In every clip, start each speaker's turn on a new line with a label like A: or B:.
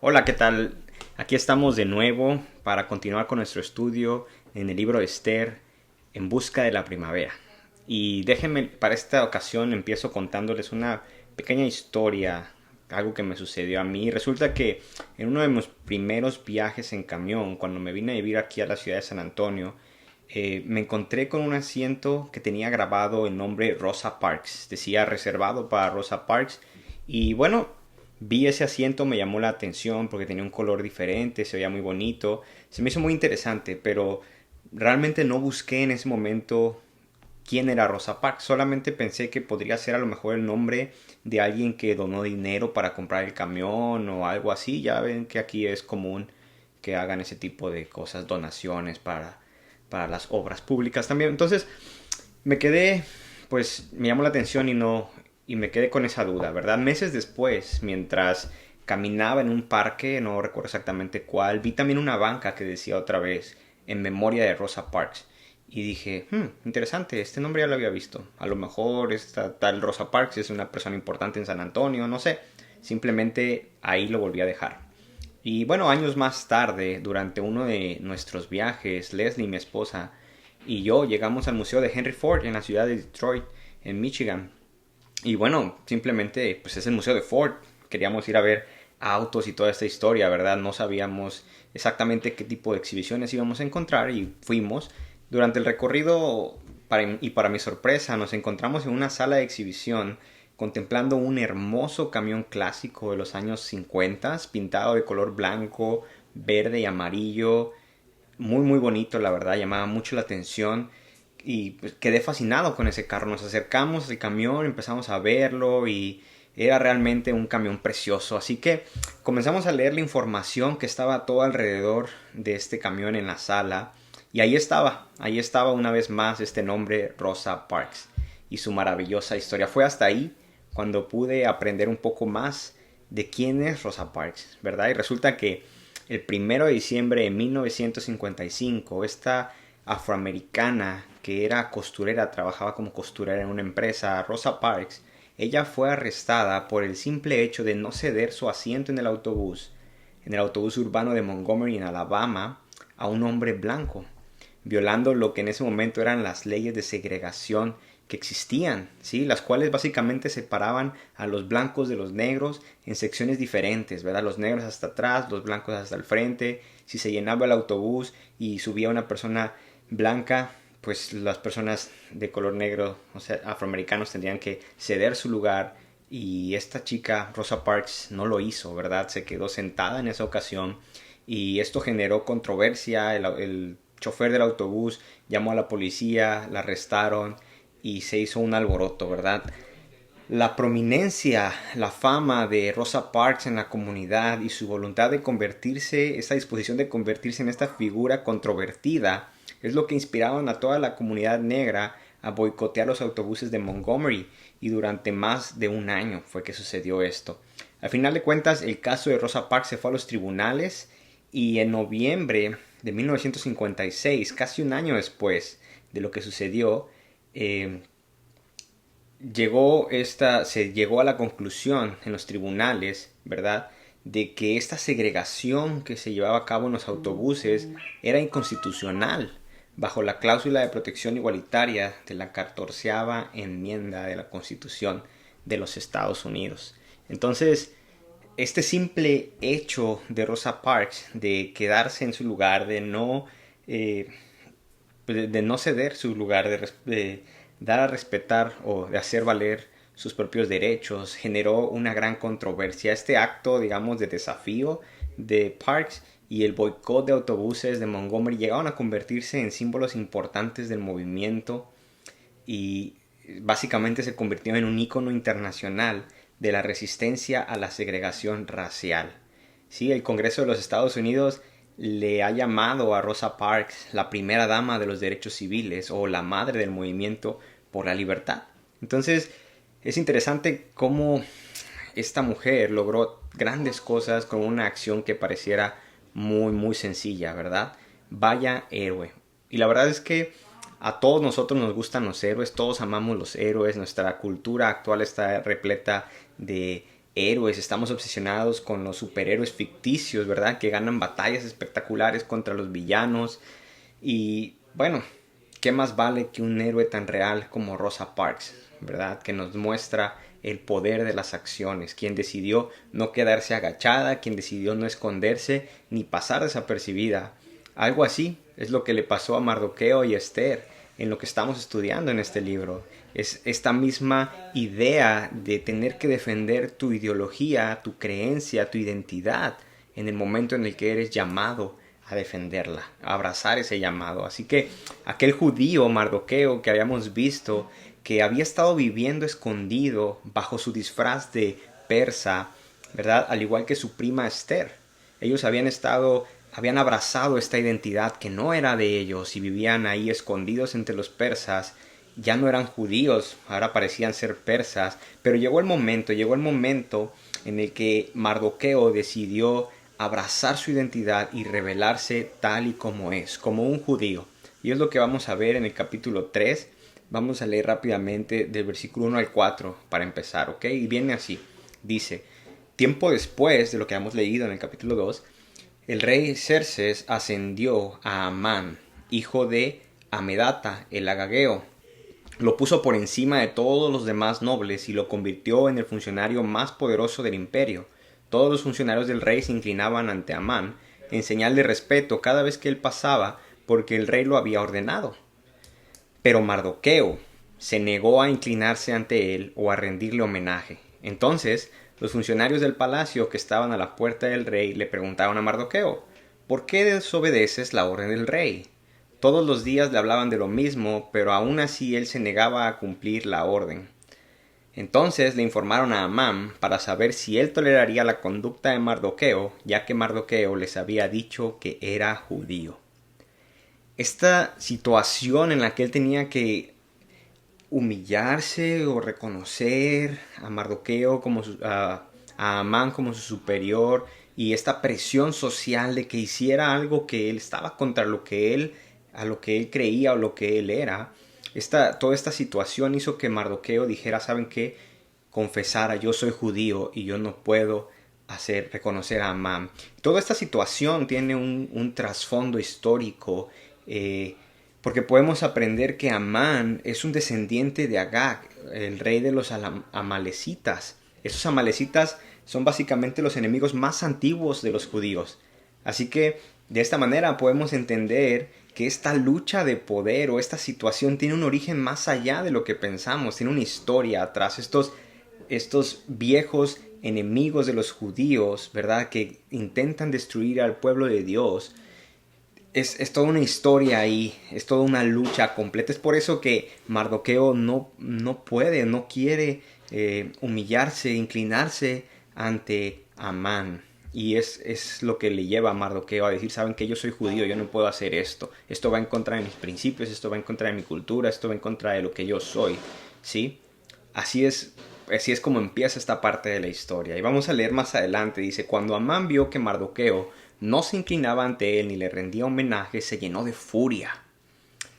A: Hola, ¿qué tal? Aquí estamos de nuevo para continuar con nuestro estudio en el libro de Esther, En busca de la primavera. Y déjenme, para esta ocasión empiezo contándoles una pequeña historia, algo que me sucedió a mí. Resulta que en uno de mis primeros viajes en camión, cuando me vine a vivir aquí a la ciudad de San Antonio, me encontré con un asiento que tenía grabado el nombre Rosa Parks. Decía reservado para Rosa Parks. Y bueno, vi ese asiento, me llamó la atención porque tenía un color diferente, se veía muy bonito, se me hizo muy interesante, pero realmente no busqué en ese momento quién era Rosa Parks, solamente pensé que podría ser a lo mejor el nombre de alguien que donó dinero para comprar el camión o algo así. Ya ven que aquí es común que hagan ese tipo de cosas, donaciones para las obras públicas también. Entonces me quedé, pues me llamó la atención y me quedé con esa duda, ¿verdad? Meses después, mientras caminaba en un parque, no recuerdo exactamente cuál, vi también una banca que decía otra vez, en memoria de Rosa Parks. Y dije, interesante, este nombre ya lo había visto. A lo mejor esta tal Rosa Parks es una persona importante en San Antonio, no sé. Simplemente ahí lo volví a dejar. Y bueno, años más tarde, durante uno de nuestros viajes, Leslie, mi esposa, y yo llegamos al Museo de Henry Ford en la ciudad de Detroit, en Michigan. Y bueno, simplemente pues es el Museo de Ford. Queríamos ir a ver autos y toda esta historia, ¿verdad? No sabíamos exactamente qué tipo de exhibiciones íbamos a encontrar y fuimos. Durante el recorrido, para mi sorpresa, nos encontramos en una sala de exhibición contemplando un hermoso camión clásico de los años 50, pintado de color blanco, verde y amarillo. Muy muy bonito, la verdad, llamaba mucho la atención y pues, quedé fascinado con ese carro. Nos acercamos al camión, empezamos a verlo y era realmente un camión precioso. Así que comenzamos a leer la información que estaba todo alrededor de este camión en la sala. Y ahí estaba una vez más este nombre Rosa Parks y su maravillosa historia. Fue hasta ahí cuando pude aprender un poco más de quién es Rosa Parks, ¿verdad? Y resulta que el 1 de diciembre de 1955, esta afroamericana que era costurera, trabajaba como costurera en una empresa, Rosa Parks, ella fue arrestada por el simple hecho de no ceder su asiento en el autobús urbano de Montgomery en Alabama, a un hombre blanco, violando lo que en ese momento eran las leyes de segregación que existían, ¿sí? Las cuales básicamente separaban a los blancos de los negros en secciones diferentes, ¿verdad? Los negros hasta atrás, los blancos hasta el frente. Si se llenaba el autobús y subía una persona blanca, pues las personas de color negro, o sea, afroamericanos, tendrían que ceder su lugar. Y esta chica, Rosa Parks, no lo hizo, ¿verdad? Se quedó sentada en esa ocasión y esto generó controversia. El chofer del autobús llamó a la policía, la arrestaron y se hizo un alboroto, ¿verdad? La prominencia, la fama de Rosa Parks en la comunidad y su voluntad de convertirse, esa disposición de convertirse en esta figura controvertida, es lo que inspiraron a toda la comunidad negra a boicotear los autobuses de Montgomery, y durante más de un año fue que sucedió esto. Al final de cuentas, el caso de Rosa Parks se fue a los tribunales y en noviembre de 1956, casi un año después de lo que sucedió, eh, se llegó a la conclusión en los tribunales, ¿verdad?, de que esta segregación que se llevaba a cabo en los autobuses era inconstitucional bajo la cláusula de protección igualitaria de la 14ª enmienda de la Constitución de los Estados Unidos. Entonces, este simple hecho de Rosa Parks de quedarse en su lugar, eh, de no ceder su lugar, de dar a respetar o de hacer valer sus propios derechos, generó una gran controversia. Este acto, digamos, de desafío de Parks y el boicot de autobuses de Montgomery llegaron a convertirse en símbolos importantes del movimiento y básicamente se convirtió en un ícono internacional de la resistencia a la segregación racial. Sí, el Congreso de los Estados Unidos le ha llamado a Rosa Parks la primera dama de los derechos civiles o la madre del movimiento por la libertad. Entonces, es interesante cómo esta mujer logró grandes cosas con una acción que pareciera muy muy sencilla, ¿verdad? Vaya héroe. Y la verdad es que a todos nosotros nos gustan los héroes, todos amamos los héroes, nuestra cultura actual está repleta de héroes, estamos obsesionados con los superhéroes ficticios, ¿verdad? Que ganan batallas espectaculares contra los villanos. Y bueno, ¿qué más vale que un héroe tan real como Rosa Parks, ¿verdad? Que nos muestra el poder de las acciones, quien decidió no quedarse agachada, quien decidió no esconderse ni pasar desapercibida. Algo así es lo que le pasó a Mardoqueo y Esther en lo que estamos estudiando en este libro. Es esta misma idea de tener que defender tu ideología, tu creencia, tu identidad en el momento en el que eres llamado a defenderla, a abrazar ese llamado. Así que aquel judío Mardoqueo que habíamos visto, que había estado viviendo escondido bajo su disfraz de persa, ¿verdad? Al igual que su prima Esther. Ellos habían abrazado esta identidad que no era de ellos y vivían ahí escondidos entre los persas. Ya no eran judíos, ahora parecían ser persas, pero llegó el momento en el que Mardoqueo decidió abrazar su identidad y revelarse tal y como es, como un judío. Y es lo que vamos a ver en el capítulo 3. Vamos a leer rápidamente del versículo 1 al 4 para empezar, ¿ok? Y viene así, dice: tiempo después de lo que hemos leído en el capítulo 2, el rey Xerxes ascendió a Amán, hijo de Amedata, el agageo. Lo puso por encima de todos los demás nobles y lo convirtió en el funcionario más poderoso del imperio. Todos los funcionarios del rey se inclinaban ante Amán en señal de respeto cada vez que él pasaba, porque el rey lo había ordenado. Pero Mardoqueo se negó a inclinarse ante él o a rendirle homenaje. Entonces los funcionarios del palacio que estaban a la puerta del rey le preguntaron a Mardoqueo: ¿por qué desobedeces la orden del rey? Todos los días le hablaban de lo mismo, pero aún así él se negaba a cumplir la orden. Entonces le informaron a Amán para saber si él toleraría la conducta de Mardoqueo, ya que Mardoqueo les había dicho que era judío. Esta situación en la que él tenía que humillarse o reconocer a Mardoqueo a Amán como su superior, y esta presión social de que hiciera algo que él estaba contra a lo que él creía o lo que él era. Toda esta situación hizo que Mardoqueo dijera: ¿saben qué? Confesara: yo soy judío y yo no puedo reconocer a Amán. Toda esta situación tiene un trasfondo histórico, porque podemos aprender que Amán es un descendiente de Agag, el rey de los amalecitas. Esos amalecitas son básicamente los enemigos más antiguos de los judíos. Así que de esta manera podemos entender que esta lucha de poder o esta situación tiene un origen más allá de lo que pensamos, tiene una historia atrás. Estos viejos enemigos de los judíos, ¿verdad?, que intentan destruir al pueblo de Dios. Es toda una historia ahí, es toda una lucha completa. Es por eso que Mardoqueo no quiere humillarse, inclinarse ante Amán. Y es lo que le lleva a Mardoqueo a decir: saben que yo soy judío, yo no puedo hacer esto. Esto va en contra de mis principios, esto va en contra de mi cultura, esto va en contra de lo que yo soy. ¿Sí? Así es como empieza esta parte de la historia. Y vamos a leer más adelante. Dice: cuando Amán vio que Mardoqueo no se inclinaba ante él ni le rendía homenaje, se llenó de furia.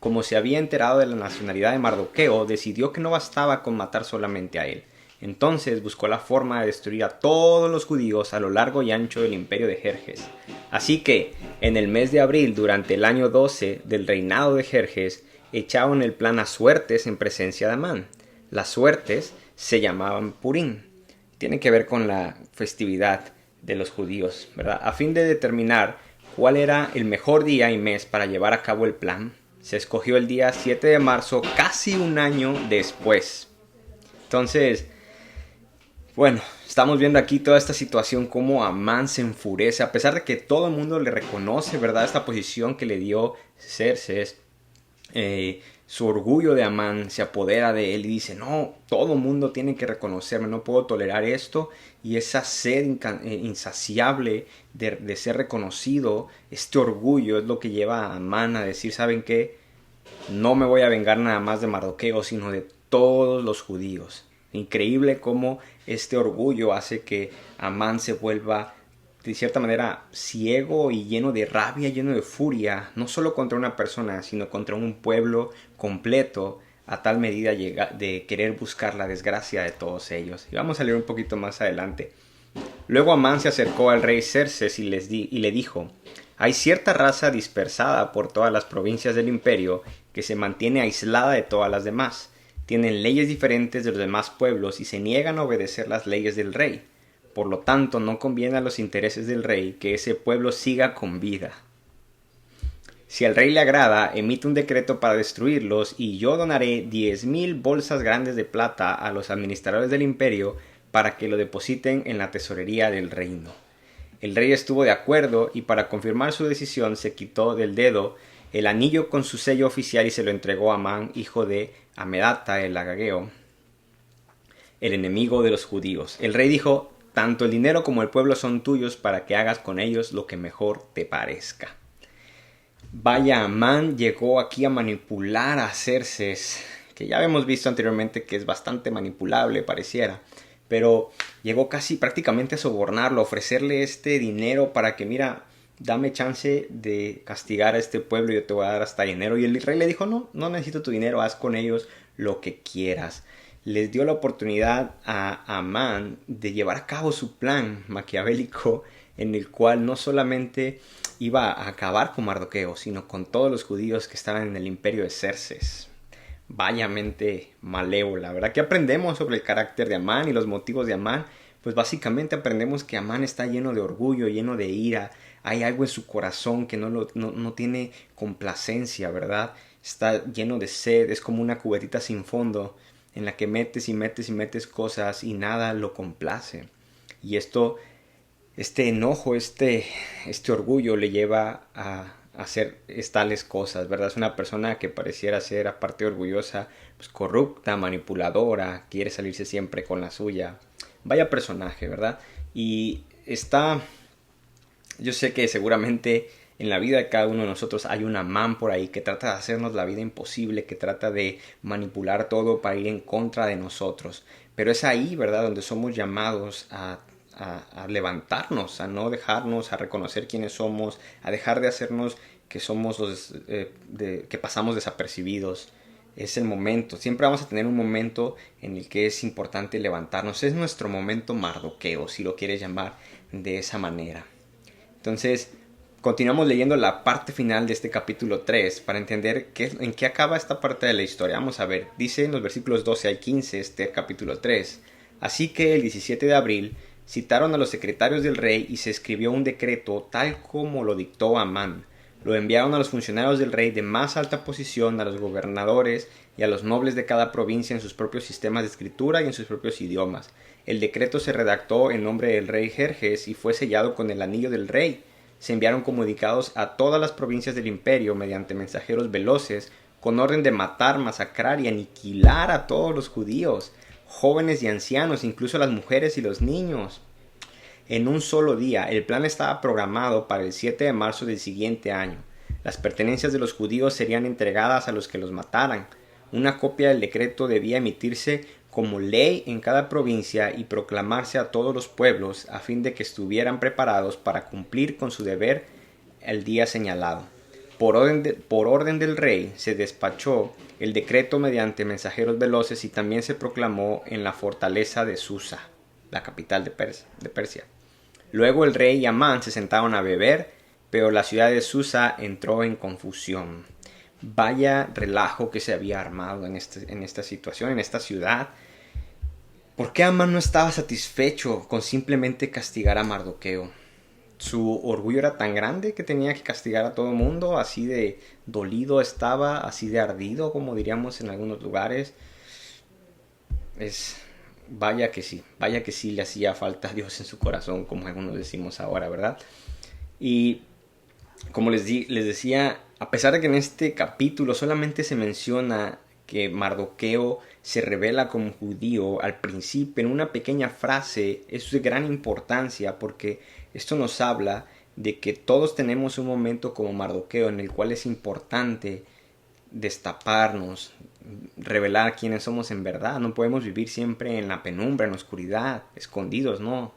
A: Como se había enterado de la nacionalidad de Mardoqueo, decidió que no bastaba con matar solamente a él. Entonces buscó la forma de destruir a todos los judíos a lo largo y ancho del imperio de Jerjes. Así que, en el mes de abril, durante el año 12 del reinado de Jerjes, echaron el plan a suertes en presencia de Amán. Las suertes se llamaban Purim. Tienen que ver con la festividad de los judíos, ¿verdad? A fin de determinar cuál era el mejor día y mes para llevar a cabo el plan, se escogió el día 7 de marzo, casi un año después. Entonces, bueno, estamos viendo aquí toda esta situación, cómo Amán se enfurece, a pesar de que todo el mundo le reconoce, ¿verdad?, esta posición que le dio Xerxes. Su orgullo de Amán se apodera de él y dice: no, todo el mundo tiene que reconocerme, no puedo tolerar esto. Y esa sed insaciable de ser reconocido, este orgullo, es lo que lleva a Amán a decir: ¿saben qué? No me voy a vengar nada más de Mardoqueo, sino de todos los judíos. Increíble cómo este orgullo hace que Amán se vuelva de cierta manera ciego y lleno de rabia, lleno de furia, no solo contra una persona, sino contra un pueblo completo, a tal medida de querer buscar la desgracia de todos ellos. Y vamos a leer un poquito más adelante. Luego Amán se acercó al rey Xerxes y le dijo: hay cierta raza dispersada por todas las provincias del imperio que se mantiene aislada de todas las demás. Tienen leyes diferentes de los demás pueblos y se niegan a obedecer las leyes del rey. Por lo tanto, no conviene a los intereses del rey que ese pueblo siga con vida. Si al rey le agrada, emite un decreto para destruirlos y yo donaré 10,000 bolsas grandes de plata a los administradores del imperio para que lo depositen en la tesorería del reino. El rey estuvo de acuerdo y para confirmar su decisión se quitó del dedo el anillo con su sello oficial y se lo entregó a Amán, hijo de Amedata el Agageo, el enemigo de los judíos. El rey dijo: tanto el dinero como el pueblo son tuyos para que hagas con ellos lo que mejor te parezca. Vaya, Amán llegó aquí a manipular a Xerxes, que ya hemos visto anteriormente que es bastante manipulable, pareciera. Pero llegó casi prácticamente a sobornarlo, a ofrecerle este dinero para que, mira, dame chance de castigar a este pueblo y yo te voy a dar hasta dinero. Y el rey le dijo: no necesito tu dinero, haz con ellos lo que quieras. Les dio la oportunidad a Amán de llevar a cabo su plan maquiavélico, en el cual no solamente iba a acabar con Mardoqueo, sino con todos los judíos que estaban en el imperio de Xerxes. Vaya mente malévola, ¿verdad? ¿Qué aprendemos sobre el carácter de Amán y los motivos de Amán? Pues básicamente aprendemos que Amán está lleno de orgullo, lleno de ira. Hay algo en su corazón que no tiene complacencia, ¿verdad? Está lleno de sed, es como una cubetita sin fondo en la que metes y metes y metes cosas y nada lo complace. Y este enojo, este orgullo le lleva a hacer tales cosas, ¿verdad? Es una persona que pareciera ser, aparte de orgullosa, pues corrupta, manipuladora, quiere salirse siempre con la suya. Vaya personaje, ¿verdad? Y yo sé que seguramente en la vida de cada uno de nosotros hay un Amán por ahí que trata de hacernos la vida imposible, que trata de manipular todo para ir en contra de nosotros. Pero es ahí, ¿verdad?, donde somos llamados a levantarnos, a no dejarnos, a reconocer quiénes somos, a dejar de hacernos que somos que pasamos desapercibidos. Es el momento, siempre vamos a tener un momento en el que es importante levantarnos. Es nuestro momento Mardoqueo, si lo quieres llamar de esa manera. Entonces, continuamos leyendo la parte final de este capítulo 3 para entender en qué acaba esta parte de la historia. Vamos a ver, dice en los versículos 12 al 15 este capítulo 3. Así que el 17 de abril citaron a los secretarios del rey y se escribió un decreto tal como lo dictó Amán. Lo enviaron a los funcionarios del rey de más alta posición, a los gobernadores y a los nobles de cada provincia en sus propios sistemas de escritura y en sus propios idiomas. El decreto se redactó en nombre del rey Jerjes y fue sellado con el anillo del rey. Se enviaron comunicados a todas las provincias del imperio mediante mensajeros veloces con orden de matar, masacrar y aniquilar a todos los judíos, jóvenes y ancianos, incluso las mujeres y los niños. En un solo día, el plan estaba programado para el 7 de marzo del siguiente año. Las pertenencias de los judíos serían entregadas a los que los mataran. Una copia del decreto debía emitirse como ley en cada provincia y proclamarse a todos los pueblos a fin de que estuvieran preparados para cumplir con su deber el día señalado. Por orden del rey se despachó el decreto mediante mensajeros veloces y también se proclamó en la fortaleza de Susa, la capital de Persia. Luego el rey y Amán se sentaron a beber, pero la ciudad de Susa entró en confusión. Vaya relajo que se había armado en esta situación, en esta ciudad. ¿Por qué Amán no estaba satisfecho con simplemente castigar a Mardoqueo? Su orgullo era tan grande que tenía que castigar a todo el mundo, así de dolido estaba, así de ardido, como diríamos en algunos lugares. Vaya que sí le hacía falta a Dios en su corazón, como algunos decimos ahora, ¿verdad? Y como les decía, a pesar de que en este capítulo solamente se menciona que Mardoqueo se revela como judío al principio en una pequeña frase, es de gran importancia porque esto nos habla de que todos tenemos un momento como Mardoqueo en el cual es importante destaparnos, revelar quiénes somos en verdad. No podemos vivir siempre en la penumbra, en la oscuridad, escondidos, no.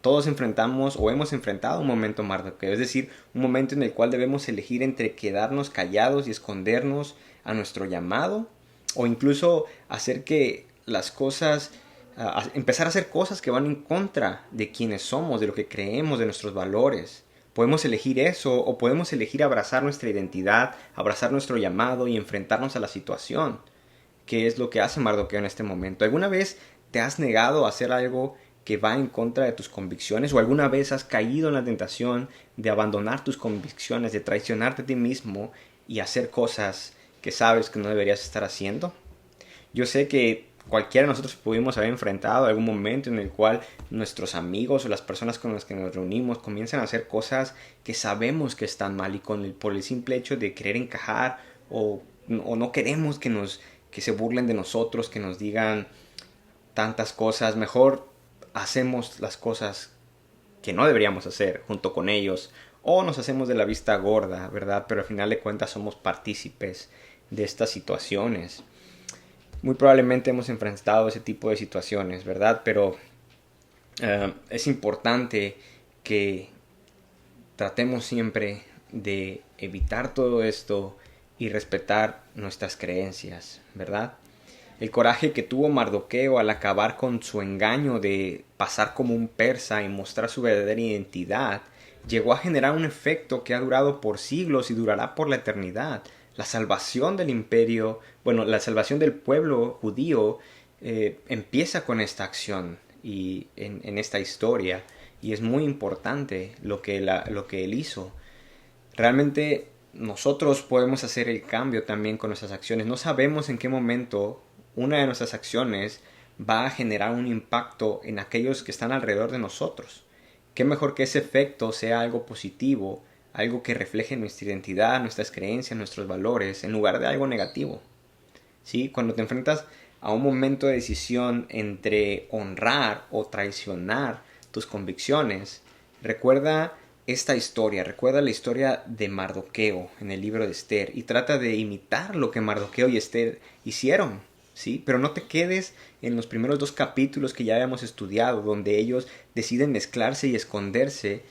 A: Todos enfrentamos o hemos enfrentado un momento Mardoqueo, es decir, un momento en el cual debemos elegir entre quedarnos callados y escondernos a nuestro llamado o incluso hacer que las cosas, empezar a hacer cosas que van en contra de quienes somos, de lo que creemos, de nuestros valores. Podemos elegir eso o podemos elegir abrazar nuestra identidad, abrazar nuestro llamado y enfrentarnos a la situación, que es lo que hace Mardoqueo en este momento. ¿Alguna vez te has negado a hacer algo que va en contra de tus convicciones o alguna vez has caído en la tentación de abandonar tus convicciones, de traicionarte a ti mismo y hacer cosas que sabes que no deberías estar haciendo? Yo sé que cualquiera de nosotros pudimos haber enfrentado algún momento en el cual nuestros amigos o las personas con las que nos reunimos comienzan a hacer cosas que sabemos que están mal y por el simple hecho de querer encajar o no queremos que se burlen de nosotros, que nos digan tantas cosas, mejor hacemos las cosas que no deberíamos hacer junto con ellos o nos hacemos de la vista gorda, ¿verdad? Pero al final de cuentas somos partícipes de estas situaciones. Muy probablemente hemos enfrentado ese tipo de situaciones, ¿verdad? Pero es importante que tratemos siempre de evitar todo esto y respetar nuestras creencias, ¿verdad? El coraje que tuvo Mardoqueo al acabar con su engaño de pasar como un persa y mostrar su verdadera identidad llegó a generar un efecto que ha durado por siglos y durará por la eternidad. La salvación del imperio, bueno, la salvación del pueblo judío empieza con esta acción y en esta historia, y es muy importante lo que él hizo. Realmente nosotros podemos hacer el cambio también con nuestras acciones. No sabemos en qué momento una de nuestras acciones va a generar un impacto en aquellos que están alrededor de nosotros. Qué mejor que ese efecto sea algo positivo, algo que refleje nuestra identidad, nuestras creencias, nuestros valores, en lugar de algo negativo. ¿Sí? Cuando te enfrentas a un momento de decisión entre honrar o traicionar tus convicciones, recuerda esta historia, recuerda la historia de Mardoqueo en el libro de Esther y trata de imitar lo que Mardoqueo y Esther hicieron, ¿sí? Pero no te quedes en los primeros 2 capítulos que ya habíamos estudiado, donde ellos deciden mezclarse y esconderse,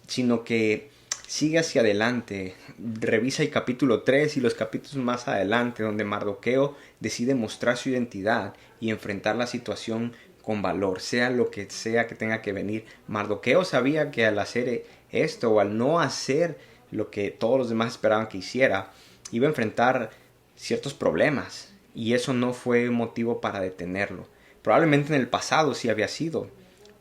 A: sino que sigue hacia adelante, revisa el capítulo 3 y los capítulos más adelante, donde Mardoqueo decide mostrar su identidad y enfrentar la situación con valor, sea lo que sea que tenga que venir. Mardoqueo sabía que al hacer esto o al no hacer lo que todos los demás esperaban que hiciera, iba a enfrentar ciertos problemas y eso no fue motivo para detenerlo. Probablemente en el pasado sí había sido,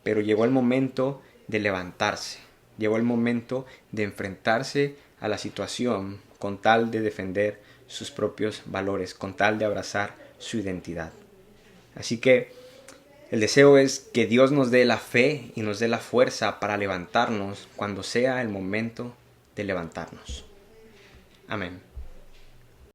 A: pero llegó el momento de levantarse. Llegó el momento de enfrentarse a la situación con tal de defender sus propios valores, con tal de abrazar su identidad. Así que el deseo es que Dios nos dé la fe y nos dé la fuerza para levantarnos cuando sea el momento de levantarnos. Amén.